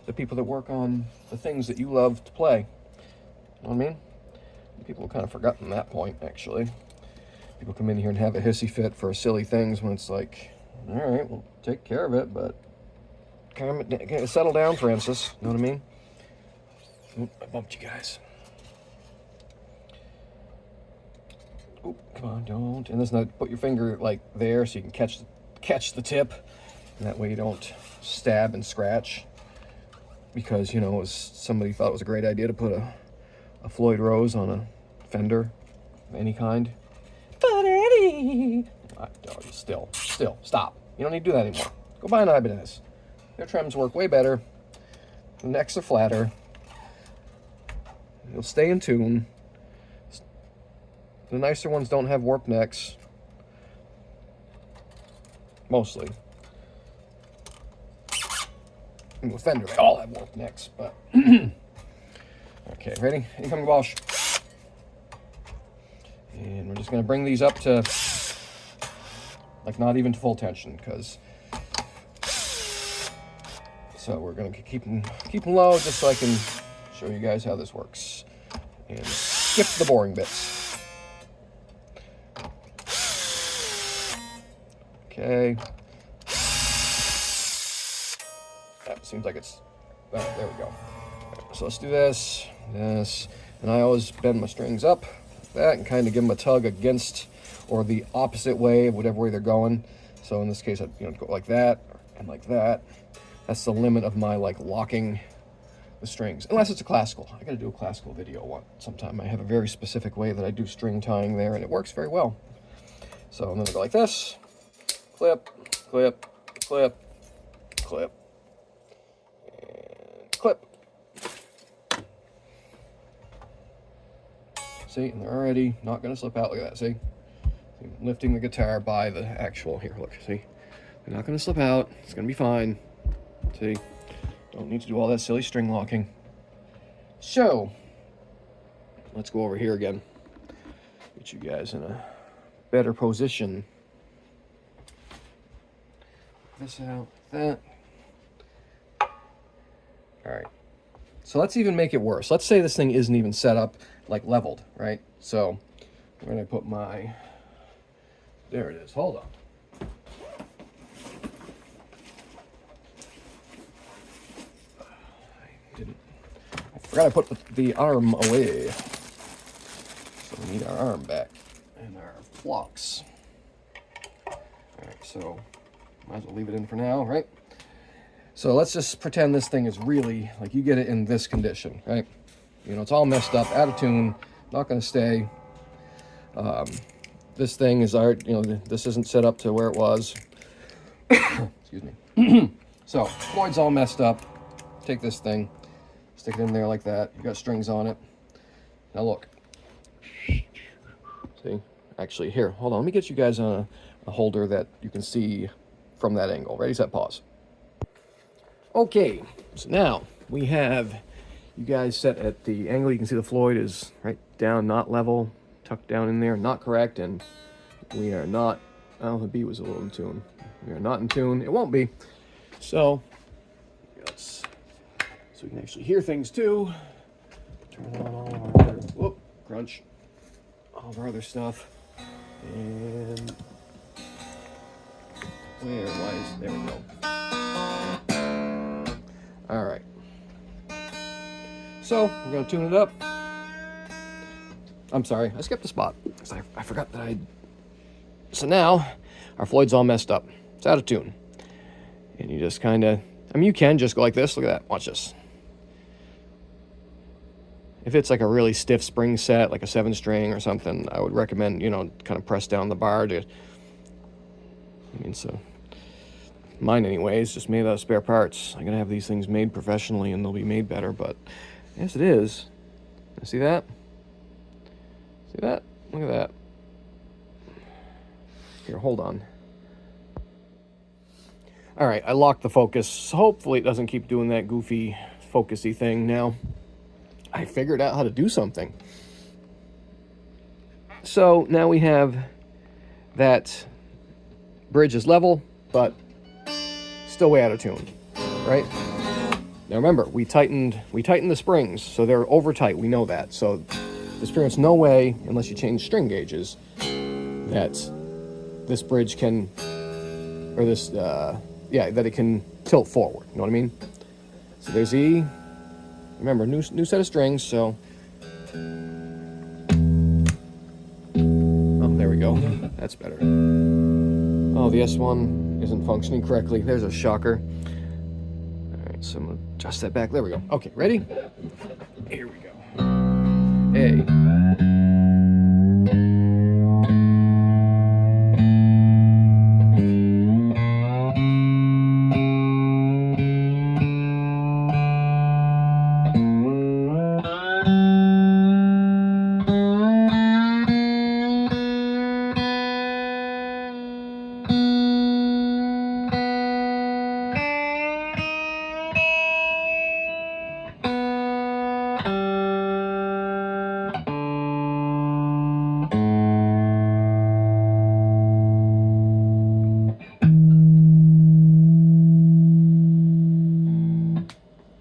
the people that work on the things that you love to play. You know what I mean? People have kind of forgotten that point, actually. People come in here and have a hissy fit for silly things when it's like, all right, we'll take care of it, but kind of settle down, Francis. You know what I mean? Oop, I bumped you guys. Oop, come on, don't. And listen, put your finger like there so you can catch the tip, and that way you don't stab and scratch. Because, you know, somebody thought it was a great idea to put a Floyd Rose on a Fender of any kind. But Eddie, still, stop. You don't need to do that anymore. Go buy an Ibanez. Their trims work way better. The necks are flatter. You'll stay in tune. The nicer ones don't have warped necks. Mostly. And with Fender, they all have warped necks, but... Okay, ready? Incoming Bosch. And we're just going to bring these up to, like, not even to full tension, because... So we're going to keep them low, just so I can show you guys how this works. And skip the boring bits. Okay. That seems like it's... Oh, there we go. So let's do this, and I always bend my strings up that and kind of give them a tug against or the opposite way, whatever way they're going. So in this case, I'd go like that and like that. That's the limit of my like locking the strings, unless it's a classical. I got to do a classical video sometime. I have a very specific way that I do string tying there, and it works very well. So I'm going to go like this: clip, clip, clip, clip, and clip. See, and they're already not going to slip out. Look at that. See, I'm lifting the guitar by the actual, here, look, see, they're not going to slip out. It's going to be fine. See, don't need to do all that silly string locking. So let's go over here again, get you guys in a better position. This out, that. All right, so let's even make it worse. Let's say this thing isn't even set up like leveled, right? So where did I put my, there it is, hold on. I forgot I put the arm away. So we need our arm back and our blocks. All right, so might as well leave it in for now, right? So let's just pretend this thing is really, like, you get it in this condition, right? It's all messed up, out of tune, not going to stay. This thing is this isn't set up to where it was. Excuse me. So Floyd's all messed up. Take this thing, stick it in there like that. You got strings on it. Now look. See? Actually, here, hold on. Let me get you guys on a holder that you can see from that angle. Ready, set, pause. Okay, so now we have you guys set at the angle. You can see the Floyd is right down, not level, tucked down in there, not correct, and we are not, oh, the B was a little in tune. We are not in tune. It won't be. So, so we can actually hear things too. Turn on all of our, whoop, crunch, all of our other stuff. And there we go. All right. So we're gonna tune it up. I'm sorry, I skipped a spot because I forgot that So now our Floyd's all messed up. It's out of tune. And you just kind of, you can just go like this. Look at that. Watch this. If it's like a really stiff spring set, like a 7-string or something, I would recommend, kind of press down the bar to, so mine anyways, just made out of spare parts. I'm going to have these things made professionally and they'll be made better, but yes, it is. See that? See that? Look at that. Here, hold on. All right, I locked the focus. Hopefully it doesn't keep doing that goofy focusy thing now. I figured out how to do something. So now we have that bridge is level, but still way out of tune, right? Now remember, we tightened the springs, so they're over tight. We know that. So there's pretty much no way, unless you change string gauges, that this bridge can, or this, that it can tilt forward. You know what I mean? So there's E. Remember, new set of strings. So, oh, there we go. That's better. Oh, the S1 isn't functioning correctly. There's a shocker. All right, so I'm gonna adjust that back. There we go. Okay, ready? Here we go. A.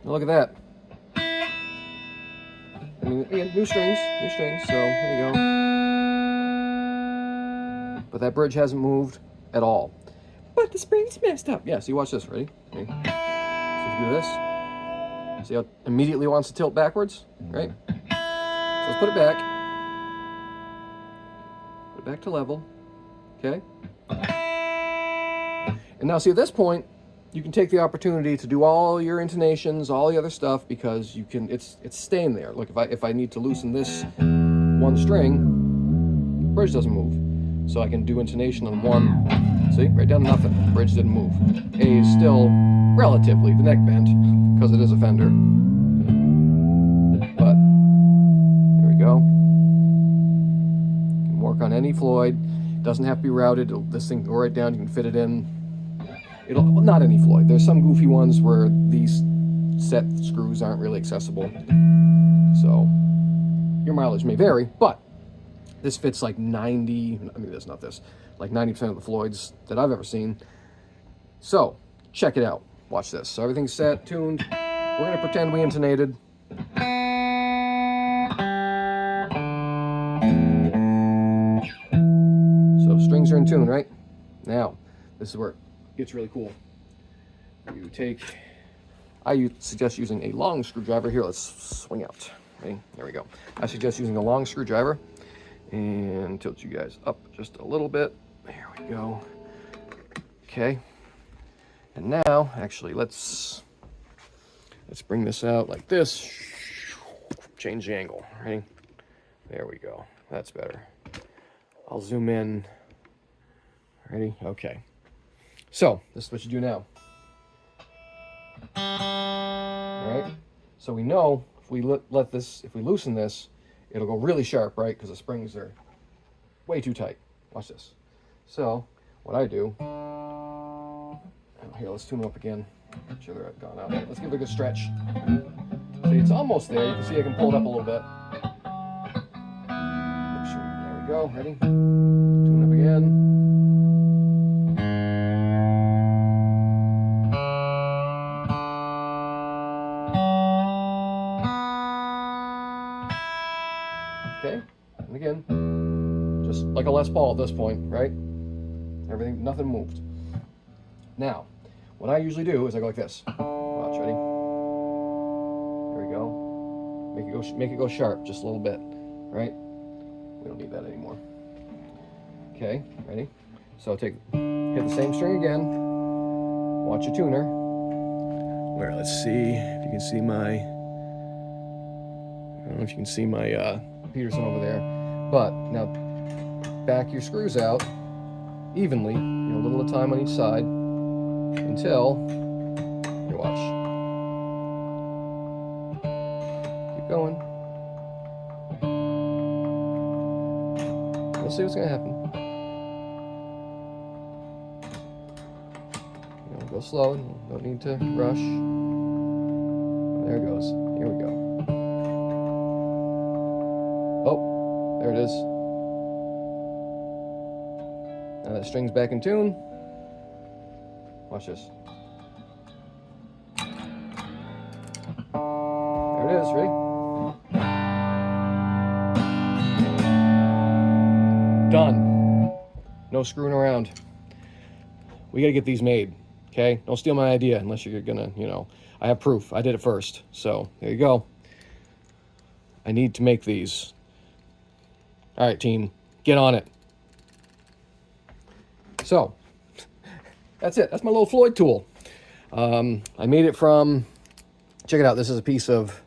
Look at that. Again, new strings, so there you go. But that bridge hasn't moved at all. But the spring's messed up. Yeah, see, watch this, ready? Okay. So if you do this, see how it immediately wants to tilt backwards, right? So let's put it back. back to level. Okay. And now see, at this point, you can take the opportunity to do all your intonations, all the other stuff, because you can. It's staying there. Look, if I need to loosen this one string, bridge doesn't move, so I can do intonation on one. See, right down to nothing. Bridge didn't move. A is still relatively the neck bent because it is a Fender. But there we go. You can work on any Floyd. Doesn't have to be routed. This thing go right down. You can fit it in. Well, not any Floyd. There's some goofy ones where these set screws aren't really accessible. So your mileage may vary, but this fits like 90, I mean, that's not this, like 90% of the Floyds that I've ever seen. So check it out. Watch this. So everything's set, tuned. We're going to pretend we intonated. So strings are in tune, right? Now, this is where it gets really cool. You take, I suggest using a long screwdriver. Here, let's swing out. Ready? There we go. I suggest using a long screwdriver and tilt you guys up just a little bit. There we go. Okay. And now, actually, let's bring this out like this. Change the angle. Ready? There we go. That's better. I'll zoom in. Ready? Okay. So, this is what you do now. All right? So we know if we if we loosen this, it'll go really sharp, right? Because the springs are way too tight. Watch this. So, what I do, here, let's tune them up again. Make sure they're gone out. Let's give it a good stretch. See, it's almost there. You can see I can pull it up a little bit. Make sure. There we go. Ready? Tune up again. Okay, and again, just like a Les Paul at this point, right? Everything, nothing moved. Now, what I usually do is I go like this. Watch, ready? There we go. Make it go sharp just a little bit, right? We don't need that anymore. Okay, ready? So hit the same string again. Watch your tuner. Where? Let's see if you can see my. I don't know if you can see my Peterson over there, but now back your screws out evenly, a little at a time on each side until, here, watch. Keep going. We'll see what's gonna happen. Go slow, don't need to rush. There it goes. Here we go. Oh, there it is. Now that string's back in tune. Watch this. There it is, ready? Done. No screwing around. We gotta get these made, okay? Don't steal my idea unless you're gonna, I have proof. I did it first, so there you go. I need to make these. All right, team, get on it. So, that's it. That's my little Floyd tool. I made it from, check it out. This is a piece of,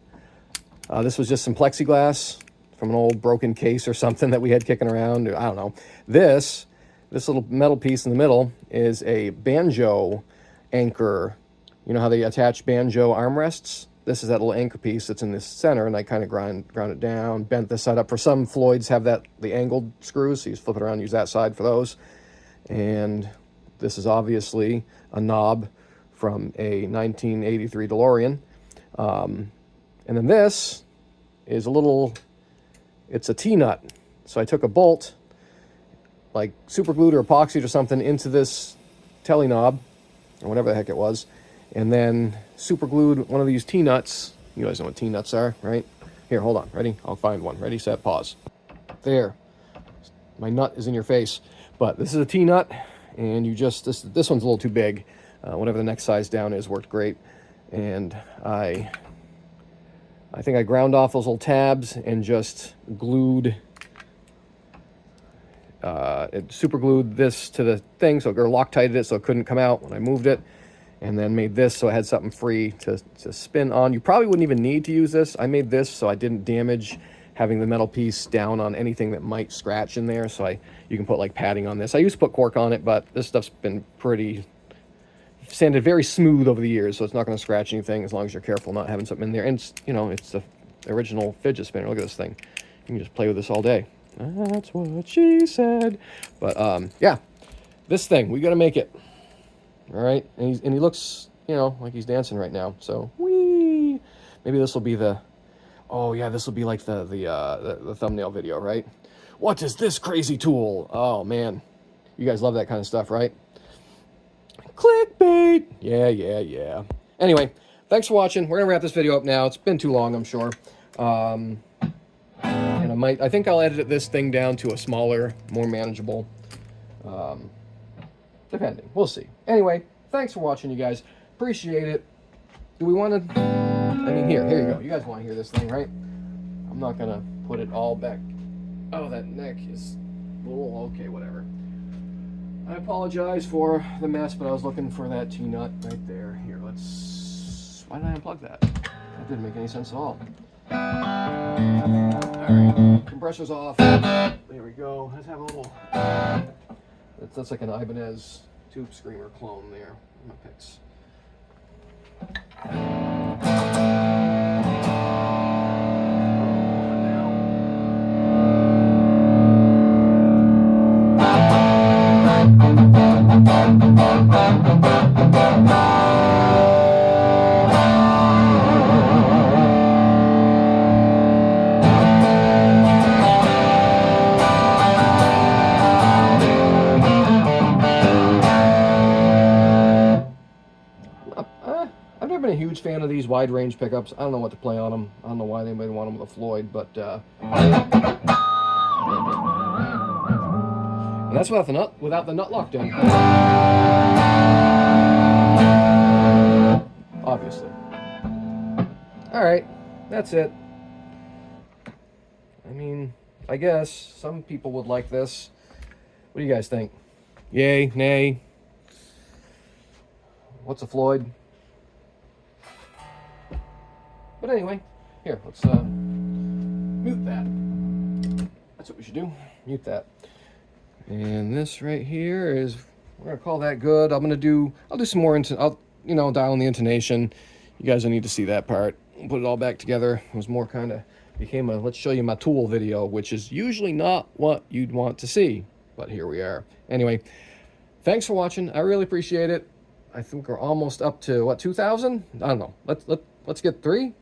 this was just some plexiglass from an old broken case or something that we had kicking around. I don't know. This little metal piece in the middle is a banjo anchor. You know how they attach banjo armrests? This is that little anchor piece that's in the center, and I kind of ground it down, bent this side up. For some Floyds have the angled screws, so you just flip it around, use that side for those. And this is obviously a knob from a 1983 DeLorean. And then this is it's a T-nut. So I took a bolt, like super glued or epoxied or something, into this telly knob, or whatever the heck it was, and then super glued one of these T-nuts. You guys know what T-nuts are, right? Here, hold on. Ready? I'll find one. Ready, set, pause. There. My nut is in your face. But this is a T-nut, and this one's a little too big. Whatever the next size down is worked great. And I think I ground off those little tabs and just glued it super glued this to the thing, so it Loctited it so it couldn't come out when I moved it, and then made this so I had something free to spin on. You probably wouldn't even need to use this. I made this so I didn't damage having the metal piece down on anything that might scratch in there, so you can put like padding on this. I used to put cork on it, but this stuff's been pretty sanded very smooth over the years, so it's not going to scratch anything as long as you're careful not having something in there. And it's, you know, it's the original fidget spinner. Look at this thing. You can just play with this all day. That's what she said. But yeah, this thing, we got to make it. All right, and he looks, you know, like he's dancing right now. So whee, maybe this will be the. Oh yeah, this will be like the thumbnail video, right? What is this crazy tool? Oh man, you guys love that kind of stuff, right? Clickbait. Yeah. Anyway, thanks for watching. We're gonna wrap this video up now. It's been too long, I'm sure. And I think I'll edit this thing down to a smaller, more manageable. Depending, we'll see. Anyway, thanks for watching, you guys. Appreciate it. Do we want to? I mean, here you go. You guys want to hear this thing, right? I'm not gonna put it all back. Oh, that neck is a little okay. Whatever. I apologize for the mess, but I was looking for that T-nut right there. Here, let's... Why did I unplug that? That didn't make any sense at all. Alright, compressor's off. There we go. Let's have a little... That's like an Ibanez Tube Screamer clone there. My picks. I've never been a huge fan of these wide range pickups. I don't know what to play on them. I don't know why anybody want them with a Floyd, but and that's without the nut lock done. Obviously. All right, that's it. I mean, I guess some people would like this. What do you guys think? Yay, nay? What's a Floyd? But anyway, here, let's mute that. That's what we should do. Mute that. And this right here is, we're gonna call that good. I'll do some more I'll dial in the intonation. You guys don't need to see that part. Put it all back together. It was more kind of became a let's show you my tool video, which is usually not what you'd want to see, but here we are. Anyway, thanks for watching. I really appreciate it. I think we're almost up to what, 2,000? I don't know. Let's get 3.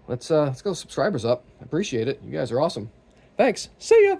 Let's go subscribers up. I appreciate it. You guys are awesome. Thanks. See ya.